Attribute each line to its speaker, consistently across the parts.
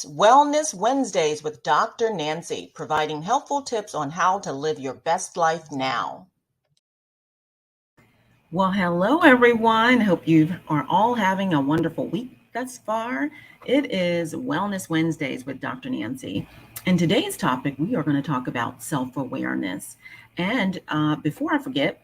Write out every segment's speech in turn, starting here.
Speaker 1: It's Wellness Wednesdays with Dr. Nancy, providing helpful tips on how to live your best life now.
Speaker 2: Well, hello everyone. Hope you are all having a wonderful week thus far. It is Wellness Wednesdays with Dr. Nancy. In today's topic, we are going to talk about self awareness. And before I forget,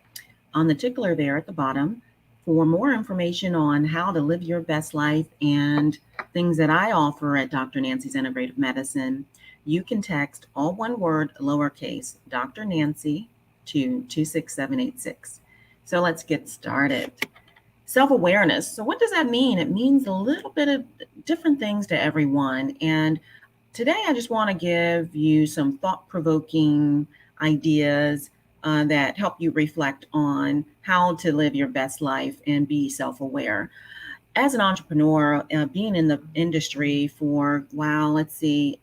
Speaker 2: on the tickler there at the bottom, for more information on how to live your best life and things that I offer at Dr. Nancy's Integrative Medicine, you can text all one word, lowercase, Dr. Nancy to 26786. So let's get started. Self awareness. So, what does that mean? It means a little bit of different things to everyone. And today, I just want to give you some thought provoking ideas that help you reflect on how to live your best life and be self aware. As an entrepreneur, being in the industry for, wow, let's see,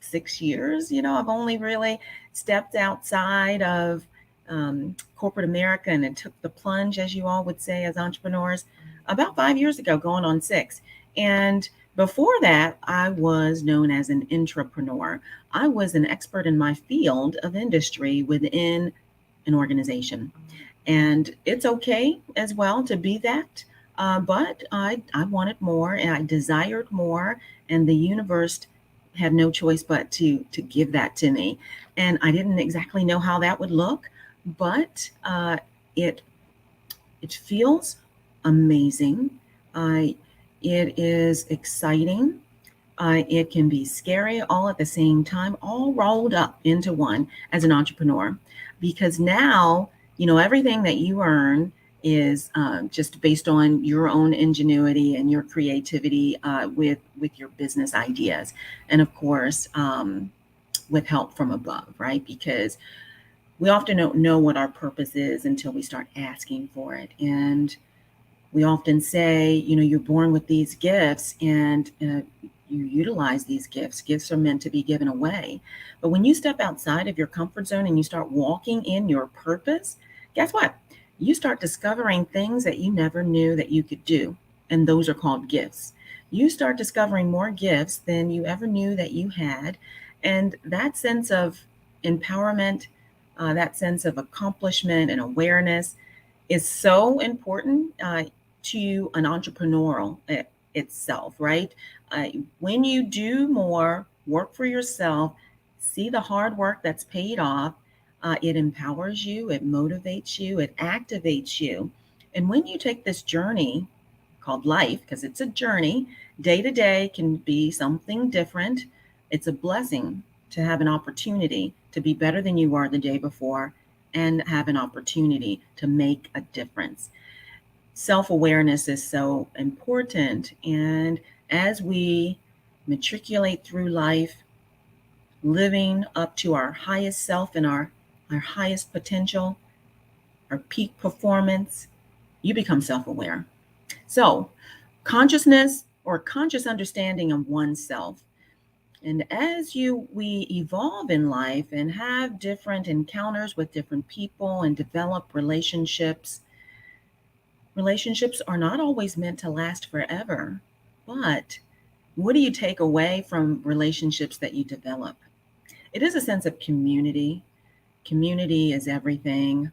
Speaker 2: 6 years, I've only really stepped outside of corporate America and it took the plunge, as you all would say, as entrepreneurs, about 5 years ago, going on six. And before that, I was known as an intrapreneur. I was an expert in my field of industry within an organization. And it's okay as well to be that. But I wanted more and I desired more, and the universe had no choice but to give that to me. And I didn't exactly know how that would look, but it it feels amazing. Uh, it is exciting. It can be scary all at the same time, all rolled up into one as an entrepreneur. Because now, everything that you earn is just based on your own ingenuity and your creativity with your business ideas. And of course, with help from above, right? Because we often don't know what our purpose is until we start asking for it. And we often say, you're born with these gifts and you utilize these gifts. Gifts are meant to be given away. But when you step outside of your comfort zone and you start walking in your purpose, guess what? You start discovering things that you never knew that you could do. And those are called gifts. You start discovering more gifts than you ever knew that you had. And that sense of empowerment, that sense of accomplishment and awareness is so important to an entrepreneurial itself, right? When you do more work for yourself, see the hard work that's paid off, it empowers you, it motivates you, it activates you. And when you take this journey called life, because it's a journey, day to day can be something different. It's a blessing to have an opportunity to be better than you were the day before and have an opportunity to make a difference. Self awareness is so important. And as we matriculate through life, living up to our highest self and our highest potential, our peak performance, you become self aware. So, consciousness or conscious understanding of oneself. And as we evolve in life and have different encounters with different people and develop relationships, relationships are not always meant to last forever. But what do you take away from relationships that you develop? It is a sense of community. Community is everything.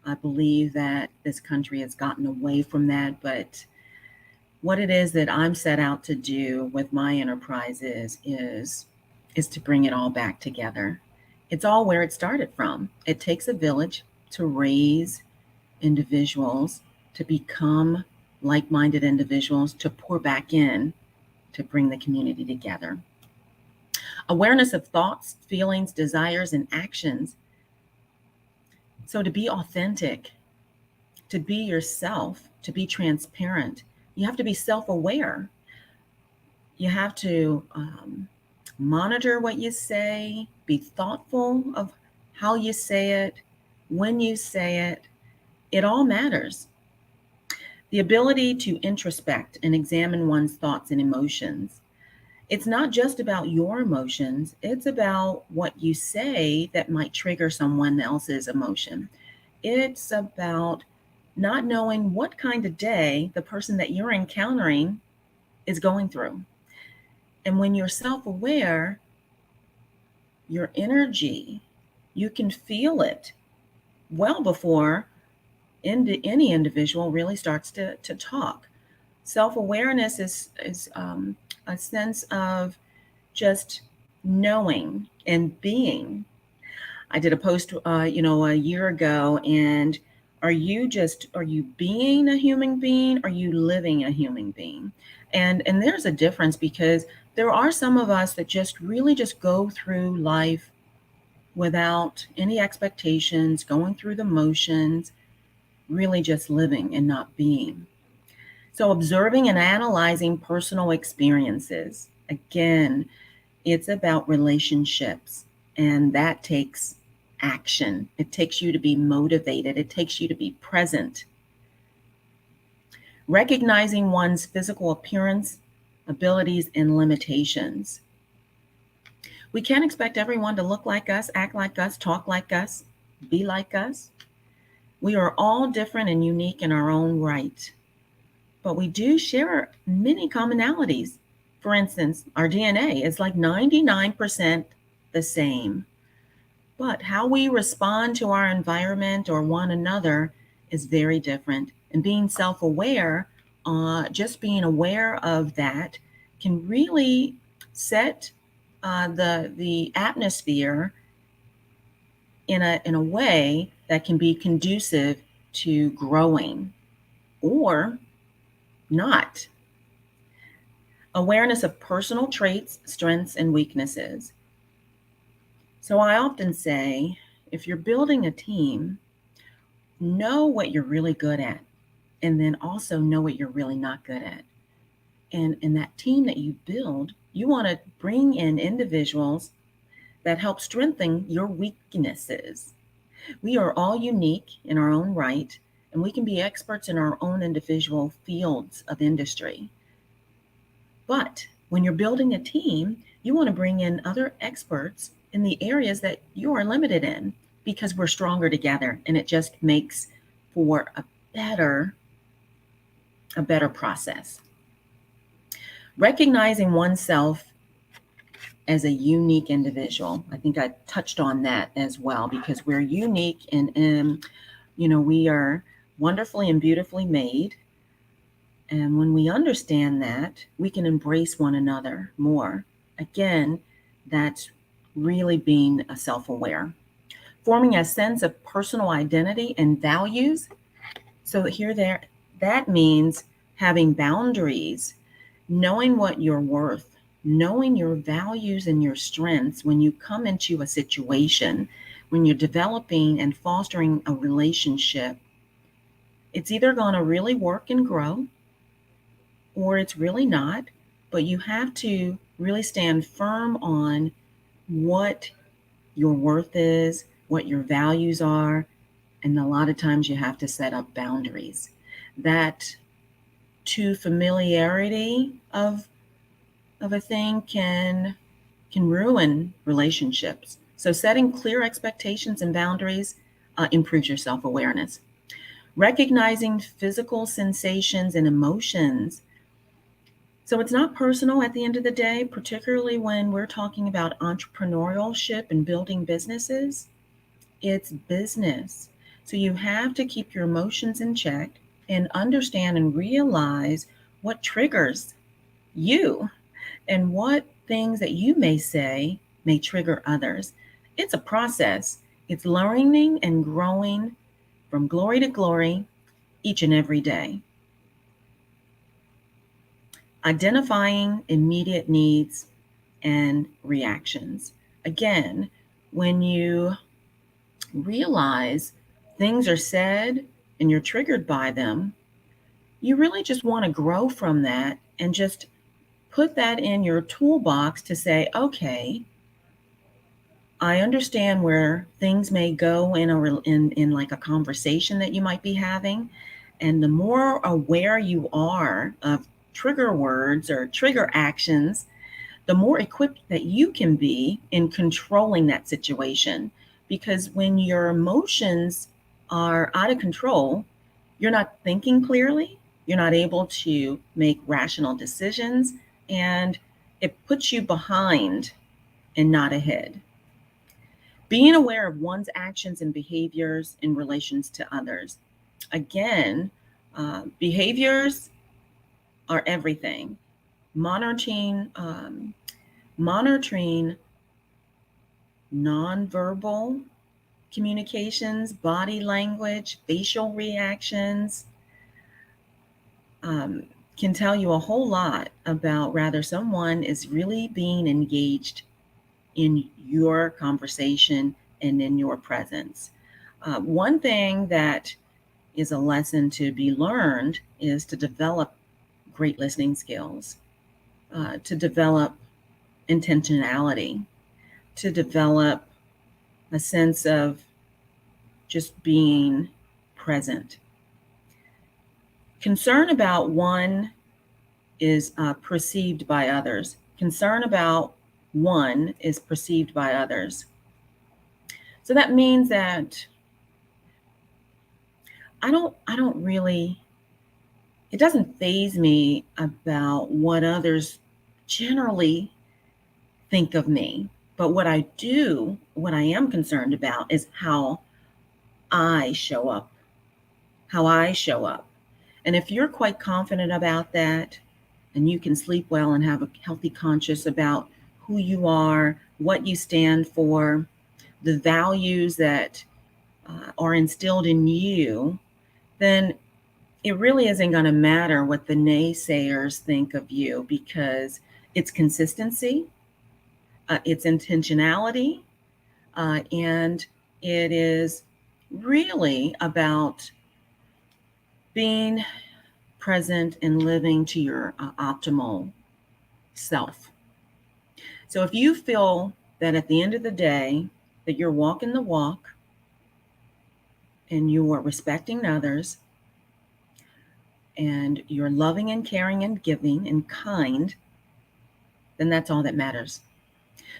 Speaker 2: I believe that this country has gotten away from that, but what it is that I'm set out to do with my enterprises is to bring it all back together. It's all where it started from. It takes a village to raise individuals to become like-minded individuals to pour back in to bring the community together. Awareness of thoughts, feelings, desires, and actions. So to be authentic, to be yourself, to be transparent, you have to be self-aware. You have to monitor what you say, be thoughtful of how you say it, when you say it. It all matters. The ability to introspect and examine one's thoughts and emotions. It's not just about your emotions, it's about what you say that might trigger someone else's emotion. It's about not knowing what kind of day the person that you're encountering is going through. And when you're self-aware, your energy, you can feel it well before any individual really starts to talk. Self-awareness is a sense of just knowing and being. I did a post, a year ago, and are you being a human being? Are you living a human being? And there's a difference, because there are some of us that just really just go through life without any expectations, going through the motions, really just living and not being. So observing and analyzing personal experiences. Again, it's about relationships, and that takes action. It takes you to be motivated. It takes you to be present. Recognizing one's physical appearance, abilities, and limitations. We can't expect everyone to look like us, act like us, talk like us, be like us. We are all different and unique in our own right, but we do share many commonalities. For instance, our DNA is like 99% the same, but how we respond to our environment or one another is very different. And being self aware, just being aware of that, can really set the atmosphere in a way that can be conducive to growing or not. Awareness of personal traits, strengths, and weaknesses. So I often say, if you're building a team, know what you're really good at, and then also know what you're really not good at. And in that team that you build, you want to bring in individuals that help strengthen your weaknesses. We are all unique in our own right, and we can be experts in our own individual fields of industry. But when you're building a team, you want to bring in other experts in the areas that you are limited in, because we're stronger together, and it just makes for better a better process. Recognizing oneself as a unique individual. I think I touched on that as well, because we're unique, and we are wonderfully and beautifully made. And when we understand that, we can embrace one another more. Again, that's really being a self-aware. Forming a sense of personal identity and values. So that means having boundaries, knowing what you're worth, knowing your values and your strengths when you come into a situation, when you're developing and fostering a relationship. It's either going to really work and grow, or it's really not, but you have to really stand firm on what your worth is, what your values are, and a lot of times you have to set up boundaries. That too familiarity of a thing can ruin relationships. So setting clear expectations and boundaries improves your self-awareness. Recognizing physical sensations and emotions. So it's not personal at the end of the day, particularly when we're talking about entrepreneurship and building businesses. It's business. So you have to keep your emotions in check and understand and realize what triggers you, and what things that you may say may trigger others. It's a process. It's learning and growing from glory to glory each and every day. Identifying immediate needs and reactions. Again, when you realize things are said and you're triggered by them, you really just want to grow from that and just put that in your toolbox to say, okay, I understand where things may go in like a conversation that you might be having. And the more aware you are of trigger words or trigger actions, the more equipped that you can be in controlling that situation. Because when your emotions are out of control, you're not thinking clearly, you're not able to make rational decisions, and It puts you behind and not ahead. Being aware of one's actions and behaviors in relations to others. Again, behaviors are everything. Monitoring nonverbal communications, body language, facial reactions, um, can tell you a whole lot about whether someone is really being engaged in your conversation and in your presence. One thing that is a lesson to be learned is to develop great listening skills, to develop intentionality, to develop a sense of just being present. Concern about one is perceived by others. Concern about one is perceived by others. So that means that I don't really, it doesn't faze me about what others generally think of me. But what I am concerned about is I show up, how I show up. And if you're quite confident about that, and you can sleep well and have a healthy conscience about who you are, what you stand for, the values that are instilled in you, then it really isn't going to matter what the naysayers think of you, because it's consistency, it's intentionality, and it is really about being present and living to your optimal self. So if you feel that at the end of the day that you're walking the walk and you are respecting others and you're loving and caring and giving and kind, then that's all that matters.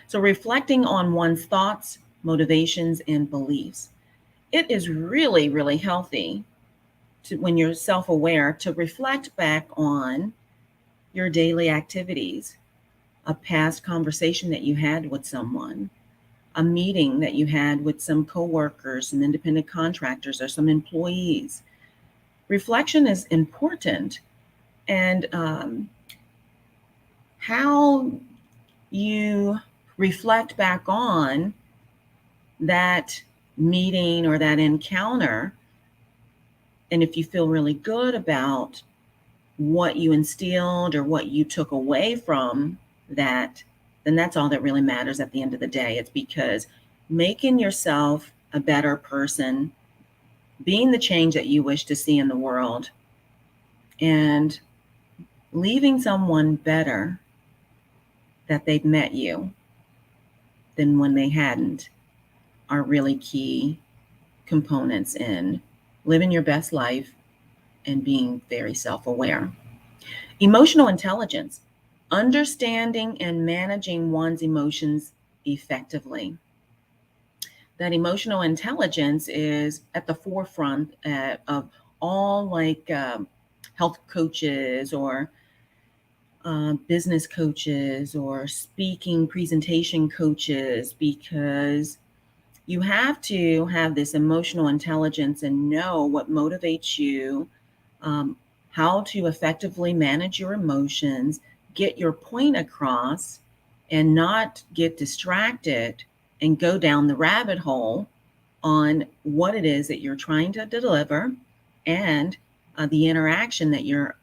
Speaker 2: So reflecting on one's thoughts, motivations, and beliefs. It is really, really healthy to, when you're self-aware, to reflect back on your daily activities, a past conversation that you had with someone, a meeting that you had with some coworkers, some independent contractors, or some employees. Reflection is important, and how you reflect back on that meeting or that encounter, and if you feel really good about what you instilled or what you took away from that, then that's all that really matters at the end of the day. It's because making yourself a better person, being the change that you wish to see in the world, and leaving someone better that they've met you than when they hadn't, are really key components in living your best life and being very self-aware. Emotional intelligence, understanding and managing one's emotions effectively. That emotional intelligence is at the forefront of all, like health coaches or business coaches or speaking presentation coaches, because you have to have this emotional intelligence and know what motivates you, um, how to effectively manage your emotions, get your point across, and not get distracted and go down the rabbit hole on what it is that you're trying to deliver, and the interaction that you're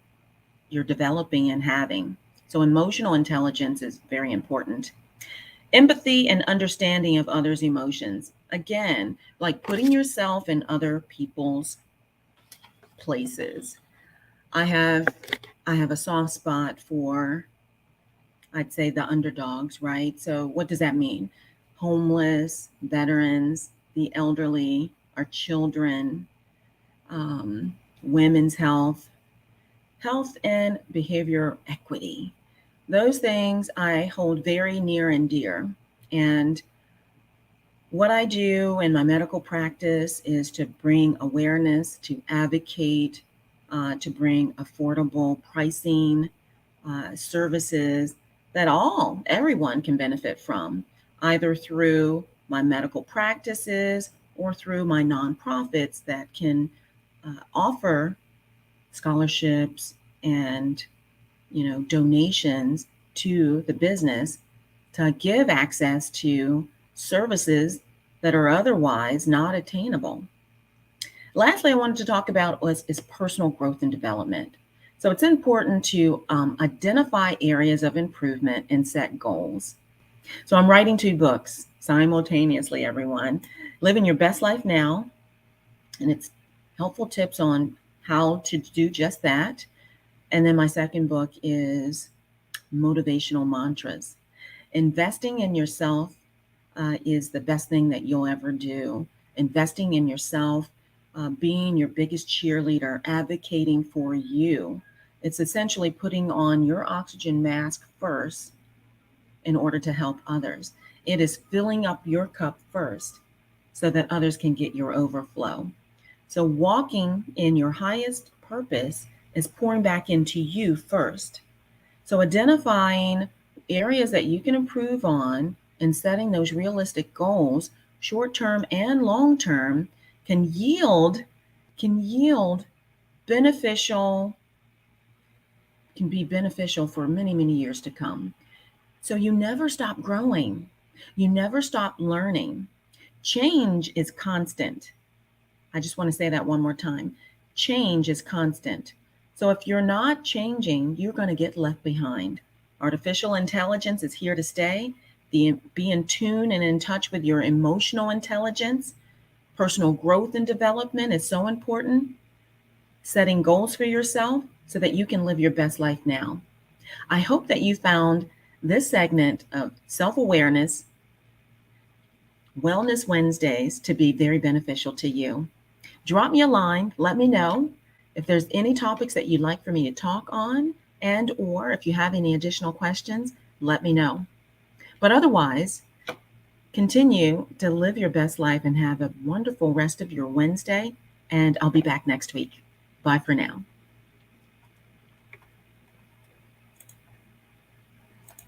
Speaker 2: developing and having. So emotional intelligence is very important. Empathy and understanding of others' emotions. Again, like putting yourself in other people's places. I have I have a soft spot for, I'd say, the underdogs, right? So what does that mean? Homeless, veterans, the elderly, our children, women's health and behavior equity. Those things I hold very near and dear. And what I do in my medical practice is to bring awareness, to advocate, to bring affordable pricing, services that everyone can benefit from, either through my medical practices or through my nonprofits that can offer scholarships and donations to the business to give access to services that are otherwise not attainable. Lastly, I wanted to talk about is personal growth and development. So it's important to identify areas of improvement and set goals. So I'm writing 2 books simultaneously, everyone. Living Your Best Life Now, and it's helpful tips on how to do just that. And then my second book is Motivational Mantras. Investing in yourself is the best thing that you'll ever do. Investing in yourself, being your biggest cheerleader, advocating for you. It's essentially putting on your oxygen mask first in order to help others. It is filling up your cup first so that others can get your overflow. So walking in your highest purpose is pouring back into you first. So identifying areas that you can improve on and setting those realistic goals, short term and long term, can yield beneficial, can be beneficial for many, many years to come. So you never stop growing. You never stop learning. Change is constant. I just want to say that one more time. Change is constant. So if you're not changing, you're going to get left behind. Artificial intelligence is here to stay. Be in tune and in touch with your emotional intelligence. Personal growth and development is so important. Setting goals for yourself so that you can live your best life now. I hope that you found this segment of self-awareness, Wellness Wednesdays, to be very beneficial to you. Drop me a line. Let me know if there's any topics that you'd like for me to talk on, and or if you have any additional questions, let me know. But otherwise, continue to live your best life and have a wonderful rest of your Wednesday, and I'll be back next week. Bye for now.